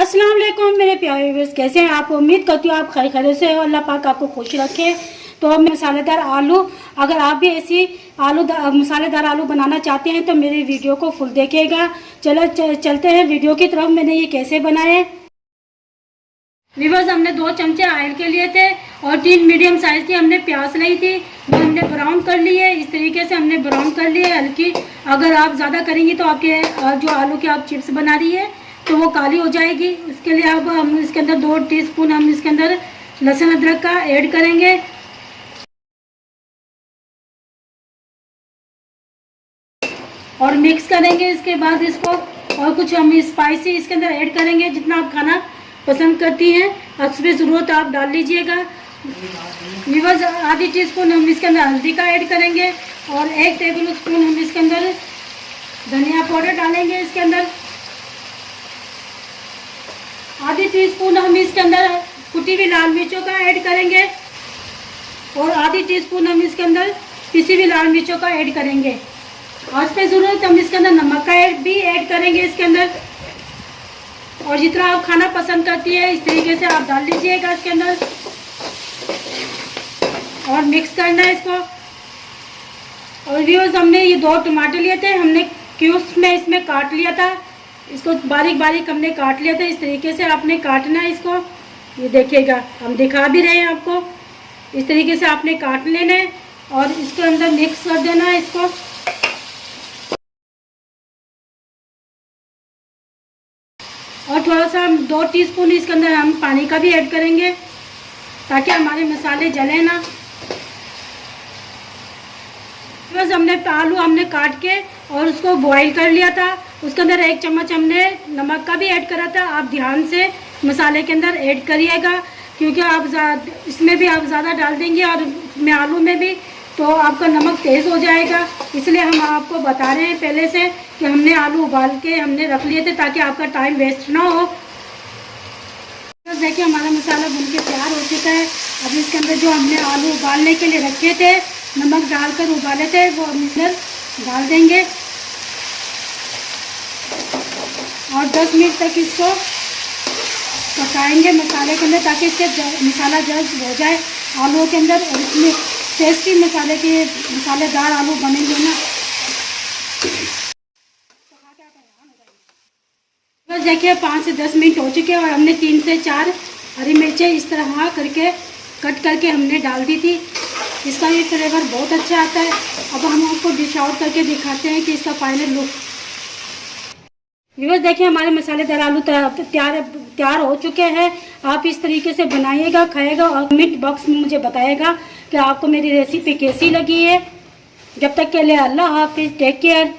अस्सलाम वालेकुम मेरे प्यारे व्यूअर्स, कैसे हैं आप। उम्मीद करती हूँ आप खैर से हो। अल्लाह पाक आपको खुश रखे। तो अब मसालेदार आलू, अगर आप भी ऐसी मसालेदार आलू बनाना चाहते हैं तो मेरी वीडियो को फुल देखिएगा। चलते हैं वीडियो की तरफ। मैंने ये कैसे बनाए। व्यूअर्स, हमने 2 चमचे ऑयल के लिए थे और 3 मीडियम साइज की हमने प्याज ली थी, वो हमने ब्राउन कर ली है। इस तरीके से हमने ब्राउन कर ली है हल्की। अगर आप ज़्यादा करेंगी तो आपके जो आलू के आप चिप्स बना रही है तो वो काली हो जाएगी। इसके लिए अब हम इसके अंदर 2 टीस्पून हम इसके अंदर लहसुन अदरक का ऐड करेंगे और मिक्स करेंगे। इसके बाद इसको और कुछ हम स्पाइसी इसके अंदर ऐड करेंगे, जितना आप खाना पसंद करती हैं हस्बे ज़रूरत आप डाल लीजिएगा। व्यूअर्स, आधी टीस्पून हम इसके अंदर हल्दी का ऐड करेंगे और 1 टेबल स्पून हम इसके अंदर धनिया पाउडर डालेंगे। इसके अंदर आधी टीस्पून हम इसके अंदर कुटी हुई लाल मिर्चों का ऐड करेंगे और आधी टीस्पून हम इसके अंदर पिसी हुई लाल मिर्चों का ऐड करेंगे। आज पे ज़रूरत हम इसके अंदर नमक का भी ऐड करेंगे इसके अंदर, और जितना आप खाना पसंद करती है इस तरीके से आप डाल लीजिएगा इसके अंदर और मिक्स करना है इसको। और व्यूअर्स, हमने ये 2 टमाटर लिए थे, हमने क्यूब्स में इसमें काट लिया था। इसको बारीक बारीक हमने काट लिया था। इस तरीके से आपने काटना है इसको। ये देखिएगा, हम दिखा भी रहे हैं आपको। इस तरीके से आपने काट लेना है और इसके अंदर मिक्स कर देना है इसको। और थोड़ा सा हम 2 टीस्पून इसके अंदर हम पानी का भी ऐड करेंगे ताकि हमारे मसाले जले ना। बस आलू हमने काट के और उसको बॉईल कर लिया था। उसके अंदर 1 चम्मच हमने नमक का भी ऐड करा था। आप ध्यान से मसाले के अंदर ऐड करिएगा, क्योंकि आप इसमें भी आप ज़्यादा डाल देंगे और इसमें आलू में भी तो आपका नमक तेज़ हो जाएगा। इसलिए हम आपको बता रहे हैं पहले से कि हमने आलू उबाल के हमने रख लिए थे ताकि आपका टाइम वेस्ट ना हो। तो देखिए, हमारा मसाला भून के तैयार हो चुका है। अब इसके अंदर जो हमने आलू उबालने के लिए रखे थे, नमक डालकर उबाले थे, वो हम इसमें डाल देंगे और 10 मिनट तक इसको पकाएंगे मसाले के अंदर, ताकि इसके मसाला जल्द हो जाए आलूओं के अंदर और इसमें टेस्टी मसालेदार आलू बनेंगे ना। बस देखिए, 5 से 10 मिनट हो चुके हैं और हमने 3 से 4 हरी मिर्चें इस तरह करके कट करके हमने डाल दी थी। इसका ये फ्लेवर बहुत अच्छा आता है। अब हम आपको डिश आउट करके दिखाते हैं कि इसका फाइनल लुक। व्यूअर्स, देखिए, हमारे मसालेदार आलू तैयार हो चुके हैं। आप इस तरीके से बनाइएगा, खाइएगा और कमेंट बॉक्स में मुझे बताइएगा कि आपको मेरी रेसिपी कैसी लगी है। जब तक के लिए अल्लाह हाफिज़, टेक केयर।